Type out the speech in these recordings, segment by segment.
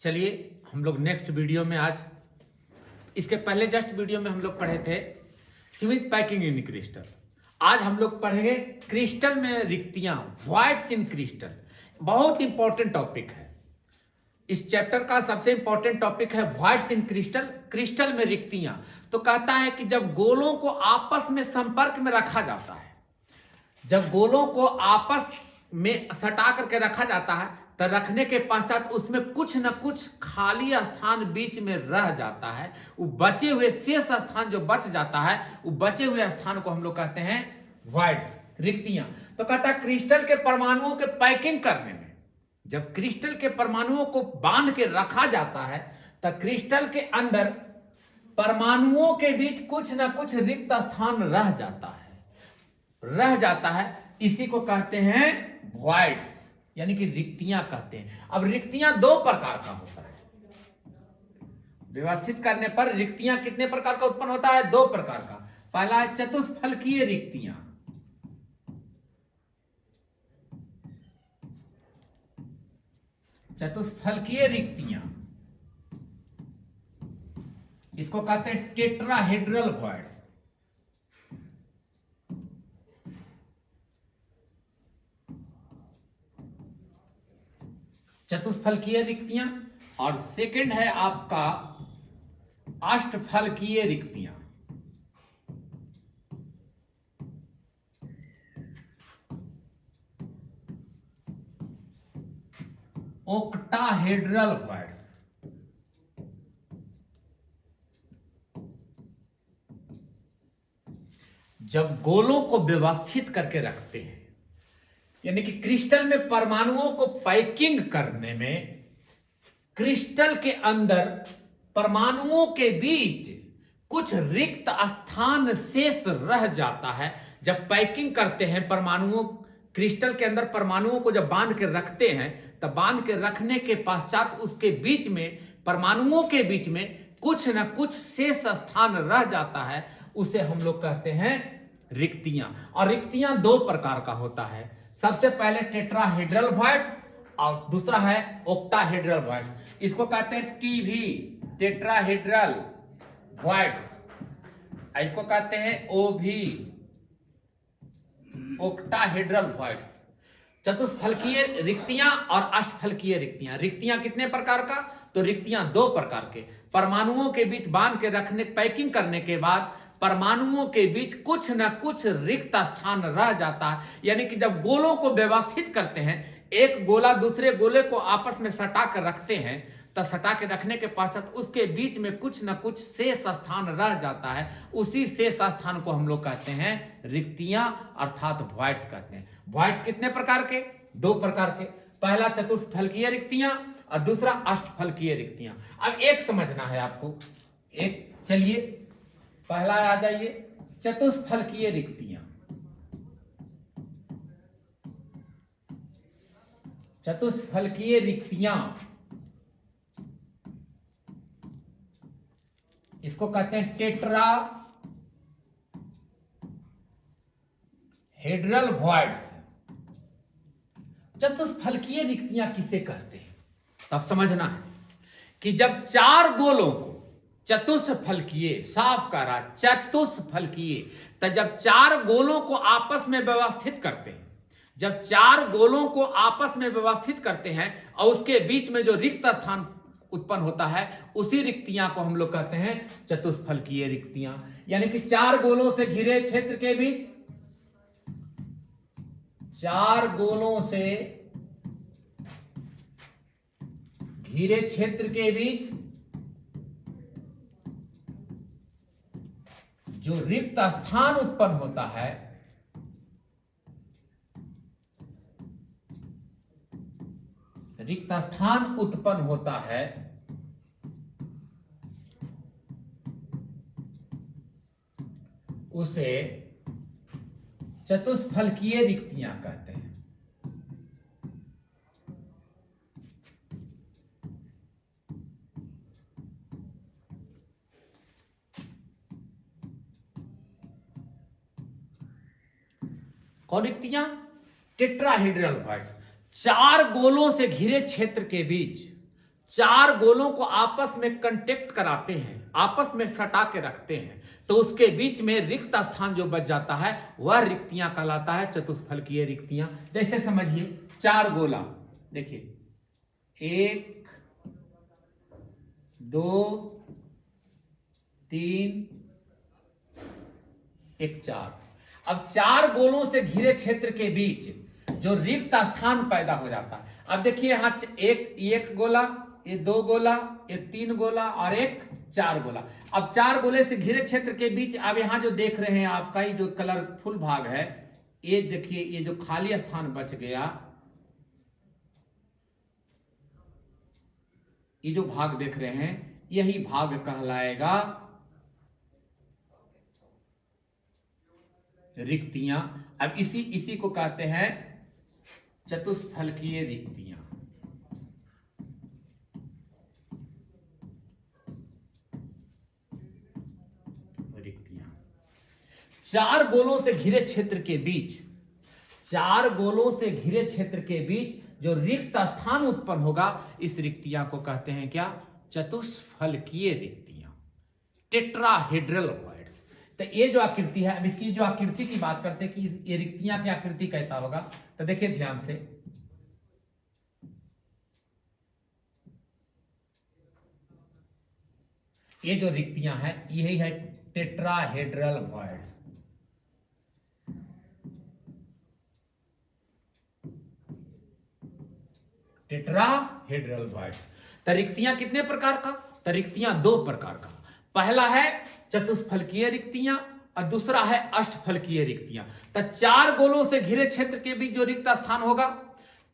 चलिए हम लोग नेक्स्ट वीडियो में आज, इसके पहले जस्ट वीडियो में हम लोग पढ़े थे सीमित पैकिंग इन क्रिस्टल। आज हम लोग पढ़ेंगे क्रिस्टल में रिक्तियां, वॉइड्स इन क्रिस्टल। बहुत इंपॉर्टेंट टॉपिक है। इस चैप्टर का सबसे इंपॉर्टेंट टॉपिक है वॉइड्स इन क्रिस्टल, क्रिस्टल में रिक्तियां। तो कहता है कि जब गोलों को आपस में संपर्क में रखा जाता है, जब गोलों को आपस में सटा करके रखा जाता है, तो रखने के पश्चात उसमें कुछ न कुछ खाली स्थान बीच में रह जाता है। वो बचे हुए शेष स्थान जो बच जाता है, वो बचे हुए स्थान को हम लोग कहते हैं वॉइड्स, रिक्तियां। तो कहता है क्रिस्टल के परमाणुओं के पैकिंग करने में, जब क्रिस्टल के परमाणुओं को बांध के रखा जाता है, तो क्रिस्टल के अंदर परमाणुओं के बीच कुछ न कुछ रिक्त स्थान रह जाता है। इसी को कहते हैं वॉइड्स, यानी कि रिक्तियां कहते हैं। अब रिक्तियां दो प्रकार का होता है। व्यवस्थित करने पर रिक्तियां कितने प्रकार का उत्पन्न होता है? दो प्रकार का। पहला है चतुष्फलकीय रिक्तियां। चतुष्फलकीय रिक्तियां, इसको कहते हैं टेट्राहेड्रल वॉइड्स। चतुष्फलकीय रिक्तियां। और सेकंड है आपका अष्टफलकीय रिक्तियां। Octahedral void. जब गोलों को व्यवस्थित करके रखते हैं, यानी कि क्रिस्टल में परमाणुओं को पैकिंग करने में क्रिस्टल के अंदर परमाणुओं के बीच कुछ रिक्त स्थान शेष रह जाता है। जब पैकिंग करते हैं परमाणुओं, क्रिस्टल के अंदर परमाणुओं को जब बांध के रखते हैं, तब बांध के रखने के पश्चात उसके बीच में, परमाणुओं के बीच में कुछ न कुछ शेष स्थान रह जाता है। उसे हम लोग कहते हैं रिक्तियां। और रिक्तियां दो प्रकार का होता है। सबसे पहले टेट्राहेड्रल वॉइड्स और दूसरा है ओक्टाहेड्रल वॉइड्स। इसको कहते हैं टीवी, टेट्राहेड्रल वॉइड्स। इसको कहते हैं ओवी, ओक्टाहेड्रल वॉइड्स। चतुष्फलकीय रिक्तियां और अष्टफलकीय रिक्तियां। रिक्तियां कितने प्रकार का? तो रिक्तियां दो प्रकार के। परमाणुओं के बीच बांध के रखने, पैकिंग करने के बाद परमाणुओं के बीच कुछ न कुछ रिक्त स्थान रह जाता है। यानी कि जब गोलों को व्यवस्थित करते हैं, एक गोला दूसरे गोले को आपस में सटा कर रखते हैं, तो सटा के रखने के पश्चात उसके बीच में कुछ न कुछ शेष स्थान रह जाता है। उसी शेष स्थान को हम लोग कहते हैं रिक्तियां, अर्थात वॉइड्स कहते हैं। वॉइड्स कितने प्रकार के? दो प्रकार के। पहला चतुष्फलकीय रिक्तियां और दूसरा अष्टफलकीय रिक्तियां। अब एक समझना है आपको, एक, चलिए पहला आ जाइए, चतुष्फलकीय रिक्तियां। चतुष्फलकीय रिक्तियां, इसको कहते हैं टेट्रा हेड्रल वॉइड्स। चतुष्फलकीय रिक्तियां किसे कहते हैं? तब समझना है कि जब चार गोलों को, चतुष्फलकीय, साफ करा चतुष्फलकीय, तो जब चार गोलों को आपस में व्यवस्थित करते हैं, जब चार गोलों को आपस में व्यवस्थित करते हैं और उसके बीच में जो रिक्त स्थान उत्पन्न होता है, उसी रिक्तियां को हम लोग कहते हैं चतुष्फलकीय रिक्तियां। यानी कि चार गोलों से घिरे क्षेत्र के बीच, चार गोलों से घिरे क्षेत्र के बीच जो रिक्त स्थान उत्पन्न होता है, रिक्त स्थान उत्पन्न होता है, उसे चतुष्फलकीय रिक्तियां कहते हैं। कौन रिक्तियां? Tetrahedral voids. चार गोलों से घिरे क्षेत्र के बीच चार गोलों को आपस में कंटेक्ट कराते हैं, आपस में सटा के रखते हैं, तो उसके बीच में रिक्त स्थान जो बच जाता है वह रिक्तियां कहलाता है चतुष्फलकीय रिक्तियां। जैसे समझिए चार गोला, देखिए 1 2 3 1 4। अब चार गोलों से घिरे क्षेत्र के बीच जो रिक्त स्थान पैदा हो जाता है, अब देखिए यहां एक गोला, ये 2 गोला, ये 3 गोला और एक 4 गोला। अब चार गोले से घिरे क्षेत्र के बीच अब यहां जो देख रहे हैं आपका ये जो कलरफुल भाग है, ये देखिए ये जो खाली स्थान बच गया, ये जो भाग देख रहे हैं यही भाग कहलाएगा रिक्तियां। अब इसी को कहते हैं चतुष्फलकीय रिक्तियां। चार गोलों से घिरे क्षेत्र के बीच, चार गोलों से घिरे क्षेत्र के बीच जो रिक्त स्थान उत्पन्न होगा, इस रिक्तियां को कहते हैं क्या? चतुष्फलकीय रिक्तियां, टेट्राहेड्रल वॉइड्स। तो ये जो आकृति है, अब इसकी जो आकृति की बात करते हैं कि ये रिक्तियां की आकृति कैसा होगा, तो देखिए ध्यान से, ये जो रिक्तियां हैं यही है टेट्राहेड्रल वॉइड्स। Tetrahedral voids. तो रिक्तियां कितने प्रकार का? तो रिक्तियां 2 प्रकार का। पहला है चतुष्फलकीय रिक्तियां और दूसरा है अष्टफलकीय रिक्तियां। तो चार गोलों से घिरे क्षेत्र के बीच जो रिक्त स्थान होगा,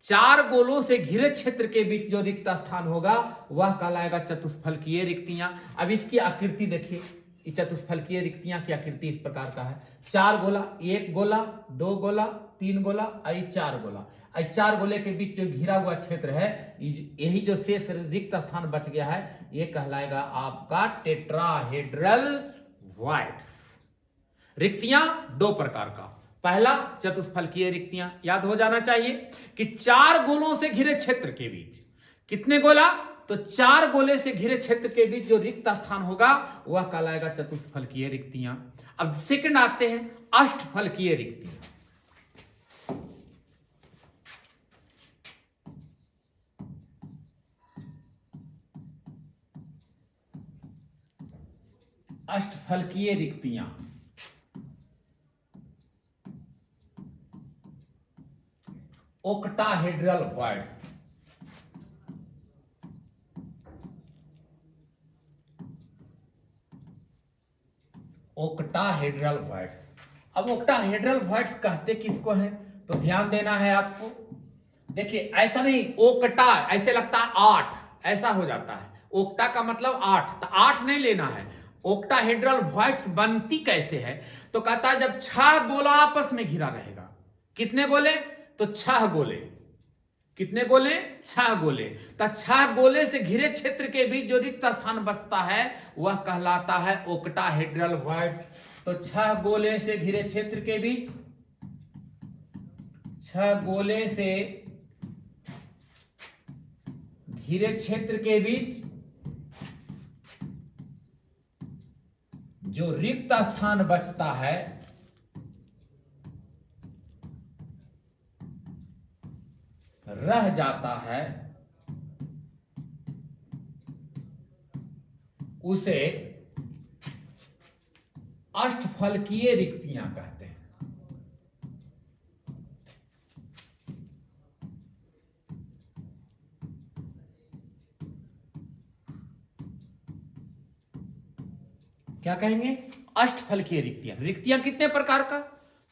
चार गोलों से घिरे क्षेत्र के बीच जो रिक्त स्थान होगा वह कहलाएगा चतुष्फलकीय रिक्तियां। अब इसकी आकृति देखिए, चतुष्फलकीय रिक्तियां की आकृति इस प्रकार का है। चार गोला, 1 गोला, 2 गोला, 3 गोला और 4 गोला। चार गोले के बीच जो घिरा हुआ क्षेत्र है, यही जो शेष रिक्त स्थान बच गया है, यह कहलाएगा आपका टेट्राहेड्रल वॉइड्स। रिक्तियां 2 प्रकार का। पहला चतुष्फलकीय रिक्तियां, याद हो जाना चाहिए कि चार गोलों से घिरे क्षेत्र के बीच, कितने गोला? तो 4 गोले से घिरे क्षेत्र के बीच जो रिक्त स्थान होगा वह कहलाएगा चतुष्फलकीय रिक्तियां। अब सेकंड आते हैं अष्टफलकीय रिक्तियां। अष्टफलकीय रिक्तियां, ओक्टाहेड्रल वॉइड्स। Octahedral voids. अब ओक्टाहेड्रल वॉइड्स कहते किसको है, तो ध्यान देना है आपको। देखिए ऐसा नहीं ओक्टा, ऐसे लगता है 8, ऐसा हो जाता है। ओक्टा का मतलब 8, तो 8 नहीं लेना है। ओक्टाहेड्रल वॉइड्स बनती कैसे है, तो कहता है जब 6 गोला आपस में घिरा रहेगा। कितने गोले? तो 6 गोले। कितने गोले? 6 गोले। तो 6 गोले से घिरे क्षेत्र के बीच जो रिक्त स्थान बचता है वह कहलाता है ओक्टाहेड्रल वॉइड्स। तो 6 गोले से घिरे क्षेत्र के बीच, 6 गोले से घिरे क्षेत्र के बीच जो रिक्त स्थान बचता है रह जाता है, उसे अष्टफलकीय रिक्तियां कहते हैं। क्या कहेंगे? अष्टफलकीय रिक्तियां। रिक्तियां कितने प्रकार का?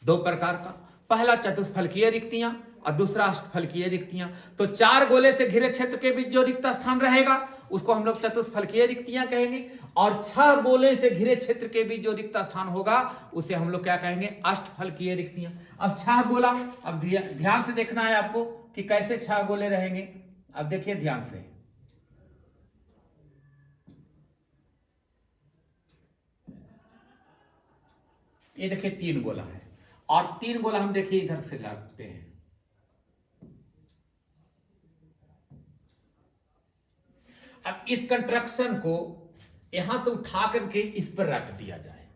2 प्रकार का। पहला चतुष्फलकीय रिक्तियां और दूसरा अष्टफलकीय रिक्तियां। तो 4 गोले से घिरे क्षेत्र के बीच जो रिक्त स्थान रहेगा उसको हम लोग चतुष्फलकीय रिक्तियां कहेंगे, और 6 गोले से घिरे क्षेत्र के बीच जो रिक्त स्थान होगा उसे हम लोग क्या कहेंगे? अष्टफलकीय रिक्तियां। अब 6 गोला, अब ध्यान से देखना है आपको कि कैसे 6 गोले रहेंगे। अब देखिए ध्यान से, ये देखिए 3 गोला है और 3 गोला हम देखिए इधर से लगते हैं। इस कंस्ट्रक्शन को यहां से उठा करके इस पर रख दिया जाए।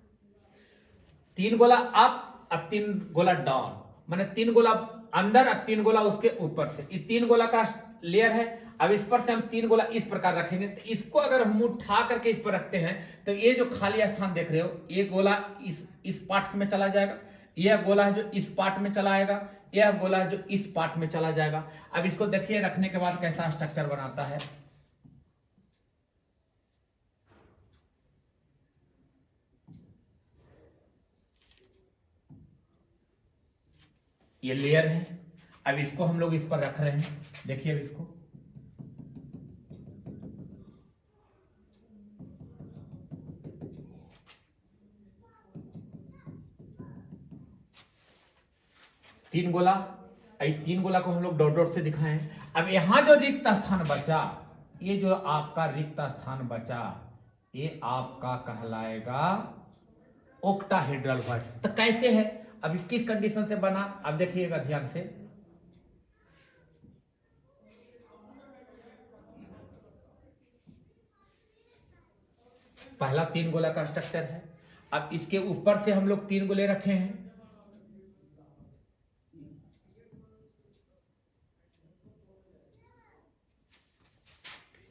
3 गोला अप और 3 गोला डाउन, माने 3 गोला अंदर और 3 गोला उसके ऊपर से, ये 3 गोला का लेयर है। अब इस पर से हम 3 गोला इस प्रकार रखेंगे। तो इसको अगर हम उठा करके इस पर रखते हैं तो ये जो खाली स्थान देख रहे हो, ये गोला इस पार्ट में चला जाएगा, यह गोला है जो इस पार्ट में चला आएगा, यह गोला है जो इस पार्ट में चला जाएगा। अब इसको देखिए रखने के बाद कैसा स्ट्रक्चर बनाता है। ये लेयर है। अब इसको हम लोग इस पर रख रहे हैं, देखिए अब इसको तीन गोला, 3 गोला को हम लोग डॉट डॉट से दिखाएं। अब यहां जो रिक्त स्थान बचा, ये जो आपका रिक्त स्थान बचा, ये आपका कहलाएगा ओक्टाहेड्रल वर्ड्स। तो कैसे है, अभी किस कंडीशन से बना, अब देखिएगा ध्यान से। पहला 3 गोला का स्ट्रक्चर है। अब इसके ऊपर से हम लोग 3 गोले रखे हैं।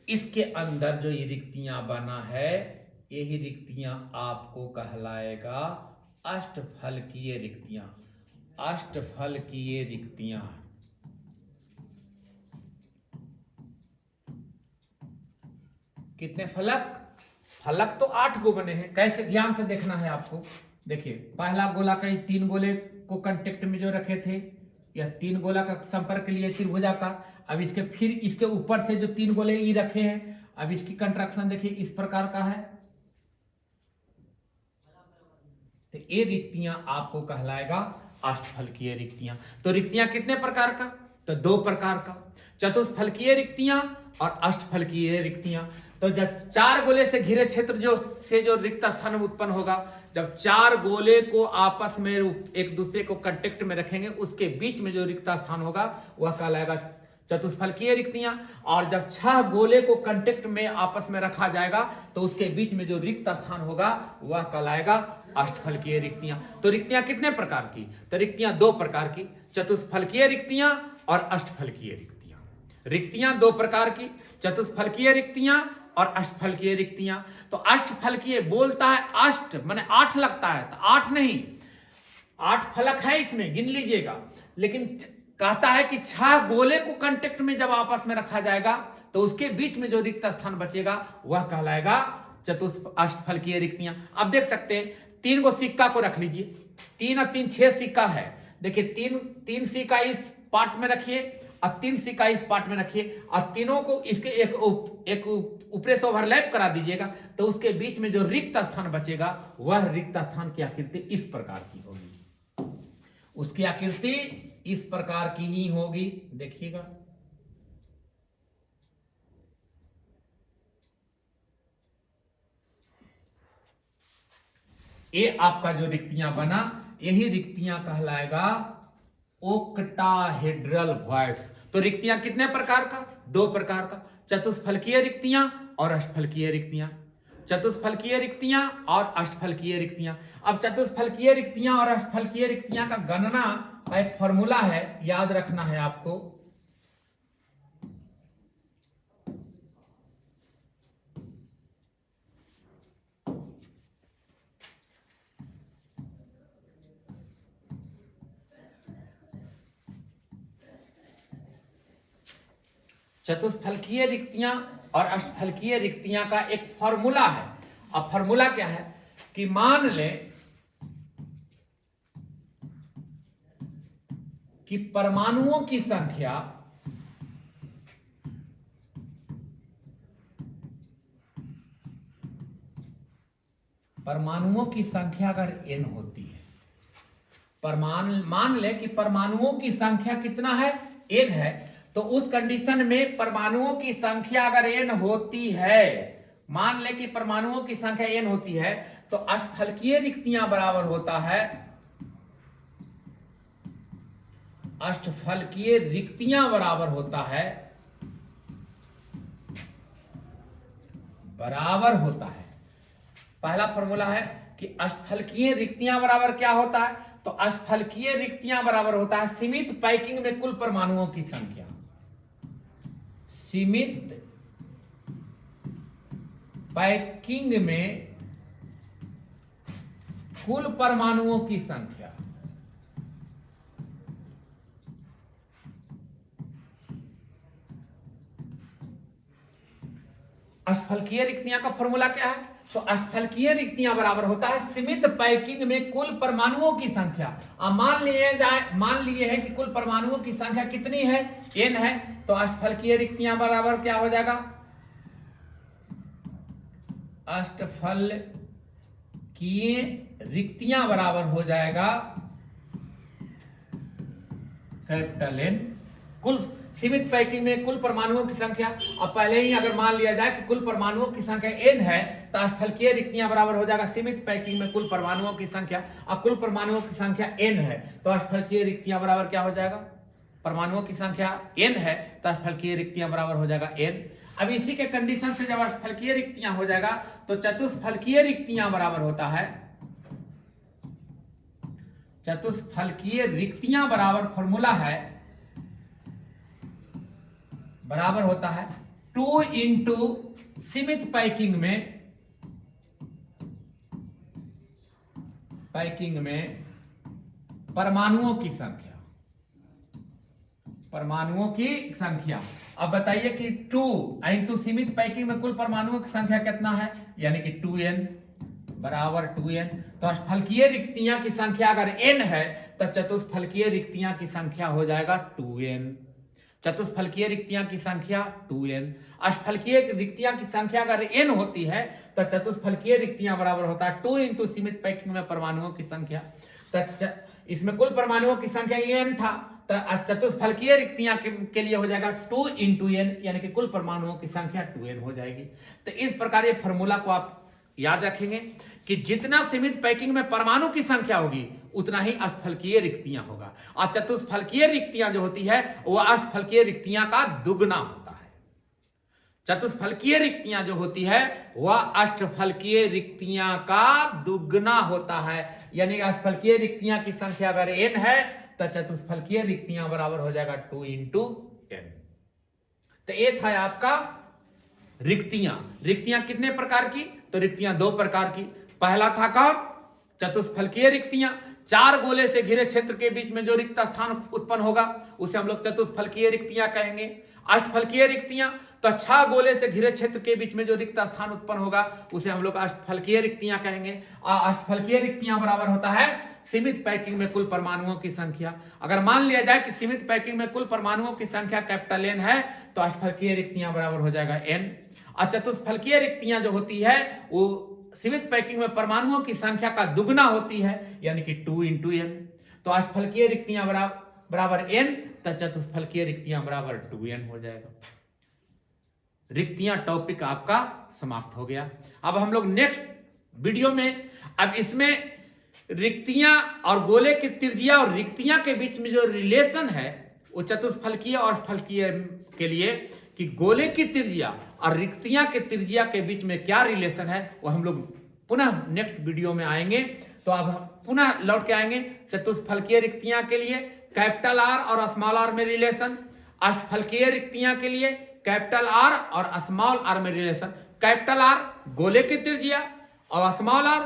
इसके अंदर जो ये रिक्तियां बना है, यही रिक्तियां आपको कहलाएगा अष्टफलकीय रिक्तियां। अष्टफलकीय रिक्तियां कितने फलक, फलक तो 8 गो बने हैं। कैसे, ध्यान से देखना है आपको। देखिए पहला गोला का 3 गोले को कांटेक्ट में जो रखे थे, यह 3 गोला का संपर्क के लिए त्रिभुजाकार। अब इसके फिर इसके ऊपर से जो 3 गोले ई रखे हैं, अब इसकी कंट्रैक्शन देखिए इस प्रकार का है। तो ये रिक्तियां आपको कहलाएगा अष्टफलकीय रिक्तियां। तो रिक्तियां कितने प्रकार का, तो 2 प्रकार का, चतुष्फलकीय रिक्तियां और अष्टफलकीय रिक्तियां। तो जब 4 गोले से घिरे क्षेत्र जो रिक्त स्थान उत्पन्न होगा, जब 4 गोले को आपस में एक दूसरे को कांटेक्ट में रखेंगे, उसके बीच में जो रिक्त स्थान होगा वह कहलाएगा चतुष्फलकीय रिक्तियां। और जब 6 गोले को कांटेक्ट में आपस में रखा जाएगा तो उसके बीच में जो रिक्त स्थान होगा वह कहलाएगा अष्टफलकीय रिक्तियां। तो रिक्तियां कितने प्रकार की, तो रिक्तियां 2 प्रकार की, चतुष्फलकीय रिक्तियां और अष्टफलकीय रिक्तियां। रिक्तियां 2 प्रकार की, चतुष्फलकीय रिक्तियां और अष्टफलकीय रिक्तियां। तो अष्टफलकीय बोलता है अष्ट माने 8 लगता है, तो 8 नहीं, 8 फलक है इसमें, गिन लीजिएगा। लेकिन कहता है कि 6 गोले को कांटेक्ट में जब आपस में रखा जाएगा तो उसके बीच में जो रिक्त स्थान बचेगा वह कहलाएगा अष्टफलकीय रिक्तियां। अब देख सकते हैं 3 गो सिक्का को रख लीजिए, 3 और 3 6 सिक्का है। देखिए 3 सिक्का इस पार्ट में रखिए और 3 सिक्का इस पार्ट में रखिए, और तीनों को इसके एक ऊपर से ओवरलैप करा दीजिएगा, तो उसके बीच में जो रिक्त स्थान बचेगा वह रिक्त स्थान की आकृति इस प्रकार की होगी। उसकी आकृति इस प्रकार की ही होगी, देखिएगा। ये आपका जो रिक्तियां बना, यही रिक्तियां कहलाएगा ओक्टाहेड्रल वर्ड्स। तो रिक्तियां कितने प्रकार का, 2 प्रकार का, चतुष्फलकीय रिक्तियां और अष्टफलकीय रिक्तियां। चतुष्फलकीय रिक्तियां और अष्टफलकीय रिक्तियां। अब चतुष्फलकीय रिक्तियां और अष्टफलकीय रिक्तियां का गणना का एक फॉर्मूला है, याद रखना है आपको। चतुष्फलकीय रिक्तियां और अष्टफलकीय रिक्तियां का एक फॉर्मूला है। अब फॉर्मूला क्या है कि मान लें कि परमाणुओं की संख्या अगर n होती है, मान लें कि परमाणुओं की संख्या कितना है, n है, तो उस कंडीशन में परमाणुओं की संख्या अगर n होती है, मान लें कि परमाणुओं की संख्या n होती है, तो अष्टफलकीय रिक्तियां बराबर होता है, अष्टफलकीय रिक्तियां बराबर होता है बराबर होता है। पहला फॉर्मूला है कि अष्टफलकीय रिक्तियां बराबर क्या होता है, तो अष्टफलकीय रिक्तियां बराबर होता है सीमित पैकिंग में कुल परमाणुओं की संख्या। सीमित पैकिंग में कुल परमाणुओं की संख्या। अष्टफलकीय रिक्तियां का फॉर्मूला क्या है, तो अष्टफलकीय रिक्तियां बराबर होता है सीमित पैकिंग में कुल परमाणुओं की संख्या। अब मान लिए हैं कि कुल परमाणुओं की संख्या कितनी है, n है, तो अष्टफलकीय रिक्तियां बराबर क्या हो जाएगा, अष्टफलकीय रिक्तियां बराबर हो जाएगा कैपिटल N कुल सीमित पैकिंग में कुल परमाणुओं की संख्या। अब पहले ही अगर मान लिया जाए कि कुल परमाणुओं की संख्या n है, तो अष्टफलकीय रिक्तियां बराबर हो जाएगा सीमित पैकिंग में कुल परमाणुओं की संख्या। अब कुल परमाणुओं की संख्या n है, तो अष्टफलकीय रिक्तियां बराबर क्या हो जाएगा, परमाणुओं की संख्या n है, तो अष्टफलकीय रिक्तियां बराबर हो जाएगा n। अब इसी के कंडीशन से जब अष्टफलकीय रिक्तियां हो जाएगा, तो चतुष्फलकीय रिक्तियां बराबर होता है, चतुष्फलकीय रिक्तियां बराबर फॉर्मूला है, बराबर होता है 2 इंटू सीमित पैकिंग में परमाणुओं की संख्या। परमाणुओं की संख्या। अब बताइए कि 2 इंटू सीमित पैकिंग में कुल परमाणुओं की संख्या कितना है, यानी कि 2n बराबर 2n। तो अष्टफलकीय रिक्तियां की संख्या अगर n है, तो चतुष्फलकीय रिक्तियां की संख्या हो जाएगा 2n। चतुष्फलकीय रिक्तियां की संख्या 2n। अष्टफलकीय रिक्तियां की संख्या अगर n होती है, तो चतुष्फलकीय रिक्तियां बराबर होता है 2 इंटू सीमित पैकिंग में परमाणुओं की संख्या। तो इसमें कुल परमाणुओं की संख्या n था, तो चतुष्फलकीय रिक्तियां के लिए हो जाएगा 2 इंटू n, यानी कि कुल परमाणुओं की संख्या 2n हो जाएगी। तो इस प्रकार ये फॉर्मूला को आप याद रखेंगे कि जितना सीमित पैकिंग में परमाणु की संख्या होगी, उतना ही अष्टफलकीय रिक्तियां होगा। और चतुष्फलकीय रिक्तियां जो होती है, वो अष्टफलकीय रिक्तियां का दुगना होता है। चतुष्फलकीय रिक्तियां जो होती है, वह अष्टफलकीय रिक्तियां का दुगना होता है। यानी अष्टफलकीय रिक्तियां की संख्या अगर n है, तो चतुष्फलकीय रिक्तियां बराबर हो जाएगा 2 इंटू n। तो ये था आपका रिक्तियां। रिक्तियां कितने प्रकार की, तो रिक्तियां 2 प्रकार की। पहला था कौन, चतुष्फलकीय रिक्तियां। 4 गोले से घिरे क्षेत्र के बीच में जो रिक्त स्थान उत्पन्न होगा, उसे हम लोग चतुष्फलकीय रिक्तियां कहेंगे। अष्टफलकीय रिक्तियां, तो 6 गोले से घिरे क्षेत्र के बीच में जो रिक्त स्थान उत्पन्न होगा, उसे हम लोग अष्टफलकीय रिक्तियां कहेंगे। अष्टफलकीय रिक्तियां बराबर होता है सीमित पैकिंग में कुल परमाणुओं की संख्या। अगर मान लिया जाए कि सीमित पैकिंग में कुल परमाणुओं की संख्या कैपिटल N है, तो अष्टफलकीय रिक्तियां बराबर हो जाएगा n। और चतुष्फलकीय रिक्तियां जो होती है, वो सीमित पैकिंग में परमाणुओं की संख्या का दुगना होती है, यानी कि 2 इंटू n। तो अष्टफलकीय रिक्तियां बराबर n, तो चतुष्फलकीय रिक्तियां बराबर 2n हो जाएगा। रिक्तियां टॉपिक आपका समाप्त हो गया। अब हम लोग नेक्स्ट वीडियो में, अब इसमें रिक्तियां और गोले की त्रिज्या और रिक्तियां के बीच में जो रिलेशन है, वो चतुष्फलकीय और अष्टफलकीय के लिए कि गोले की त्रिज्या और रिक्तियां के त्रिज्या के बीच में क्या रिलेशन है, वो हम लोग पुनः नेक्स्ट वीडियो में आएंगे। तो अब पुनः लौट के आएंगे चतुष्फलकीय रिक्तियां के लिए कैपिटल R और स्मॉल r में रिलेशन, अष्टफलकीय रिक्तियां के लिए कैपिटल R और स्मॉल r में रिलेशन। कैपिटल R गोले की त्रिज्या और स्मॉल r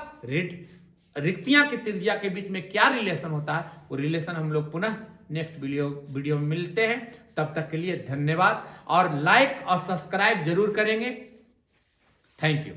रिक्तियां की त्रिज्या के बीच में क्या रिलेशन होता है, वो रिलेशन हम लोग पुनः नेक्स्ट वीडियो में मिलते हैं। तब तक के लिए धन्यवाद, और लाइक और सब्सक्राइब जरूर करेंगे। Thank you.